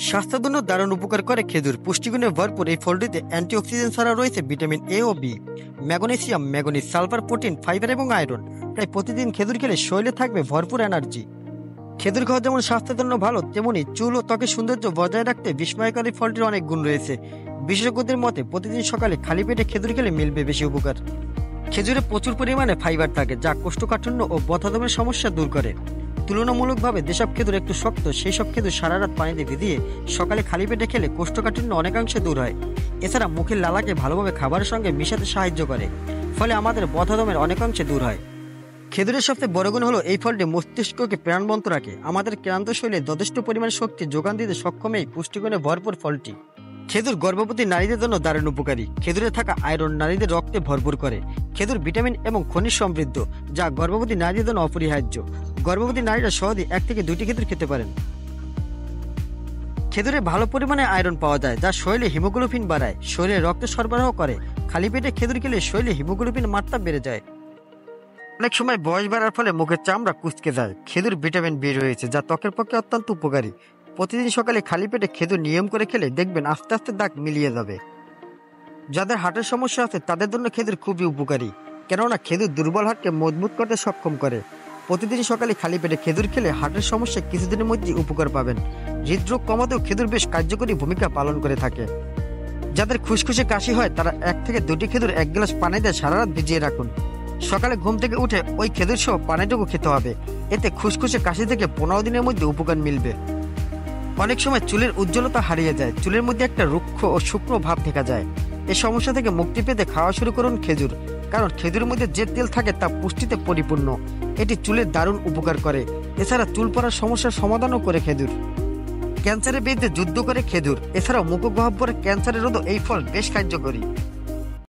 স্বাস্থ্যের জন্য দারুণ উপকার করে খেজুর। পুষ্টিগুণে ভরপুর এই ফলটিতে অ্যান্টিঅক্সিডেন্ট ছাড়া রয়েছে ভিটামিন এ ও B, magnesium, manganese, sulphur, protein, fibre এবং আয়রন। তাই প্রতিদিন খেজুর খেলে শরীরে থাকবে ভরপুর এনার্জি। খেজুর খাওয়া যেমন স্বাস্থ্যের জন্য ভালো, তেমনি চুল ও ত্বকের সৌন্দর্য বজায় রাখতে বিস্ময়কারী ফলটির অনেক গুণ রয়েছে। বিশেষজ্ঞদের মতে প্রতিদিন সকালে খালি পেটে খেজুর খেলে মিলবে বেশি উপকার। খেজুরে প্রচুর পরিমাণে ফাইবার থাকে, যা কোষ্ঠকাঠিন্য ও বদহজমের সমস্যা দূর করে। তুলনামূলকভাবে যেসব খেজুর একটু শক্ত, সেই সব খেজুর সারা রাত পানিতে ভিজিয়ে সকালে খালি পেটে খেলে কোষ্ঠকাঠিন্য অনেকাংশে দূর হয়। এছাড়া মুখের লালাকে ভালোভাবে খাবারের সঙ্গে মিশাতে সাহায্য করে, ফলে আমাদের বদহজমের অনেকাংশে দূর হয়। খেজুরের সবচেয়ে বড় গুণ হলো এই ফলটি মস্তিষ্ককে প্রাণবন্ত রাখে। আমাদের ক্লান্ত শরীরে যথেষ্ট পরিমাণ শক্তি যোগান দিতে সক্ষম এই পুষ্টিগুণে ভরপুর ফলটি। খেজুর গর্ভবতী নারীদের জন্য দারুণ উপকারী। খেজুরে থাকা আয়রন নারীদের রক্তে ভরপুর করে। খেজুর ভিটামিন এবং খনিজ সমৃদ্ধ, যা গর্ভবতী নারীদের জন্য অপরিহার্য। গর্ভবতী নারীরা সহজে 1 থেকে 2টি খেজুর খেতে পারেন। খেজুরে ভালো পরিমাণে আয়রন পাওয়া যায়, যা শরীরে হিমোগ্লোবিন বাড়ায়, শরীরে রক্ত সরবরাহ করে। খালি পেটে খেজুর খেলে শরীরে হিমোগ্লোবিন মাত্রা বেড়ে যায়। অনেক সময় বয়স বাড়ার ফলে মুখের চামড়া কুঁচকে যায়। খেজুর ভিটামিন বি রয়েছে, যা ত্বকের পক্ষে অত্যন্ত উপকারী। প্রতিদিন সকালে খালি পেটে খেজুর নিয়ম করে খেলে দেখবেন আস্তে আস্তে দাগ মিলিয়ে যাবে। যাদের হার্টের সমস্যা আছে তাদের জন্য খেজুর খুবই উপকারী, কেননা খেজুর দুর্বল হার্টকে মজবুত করতে সক্ষম করে। প্রতিদিন সকালে খালি পেটে খেজুর খেলে হার্টের সমস্যা কিছুদিনের মধ্যেই উপকার পাবেন। হৃদরোগ কমাতেও খেজুর বেশ কার্যকরী ভূমিকা পালন করে থাকে। যাদের খুশখুশে কাশি হয় তারা 1 থেকে 2টি খেজুর 1 গ্লাস পানিতে সারা রাত ভিজিয়ে রাখুন। সকালে ঘুম থেকে উঠে ওই খেজুর সহ পানিটুকু খেতে হবে। এতে খুশখুশে কাশি থেকে 15 দিনের মধ্যে উপকার মিলবে। অনেক সময় চুলের উজ্জ্বলতা হারিয়ে যায়, চুলের মধ্যে একটা রুক্ষ ও শুকনো ভাব দেখা যায়। এই সমস্যা থেকে মুক্তি পেতে খাওয়া শুরু করুন খেজুর, কারণ খেজুরের মধ্যে যে তেল থাকে তা পুষ্টিতে পরিপূর্ণ। এটি চুলের দারুণ উপকার করে। এছাড়া চুল পড়ার সমস্যার সমাধানও করে খেজুর। ক্যান্সারের বিরুদ্ধে যুদ্ধ করে খেজুর। এছাড়াও মুখগহ্বরের ক্যান্সারের রোধও এই ফল বেশ কার্যকরী।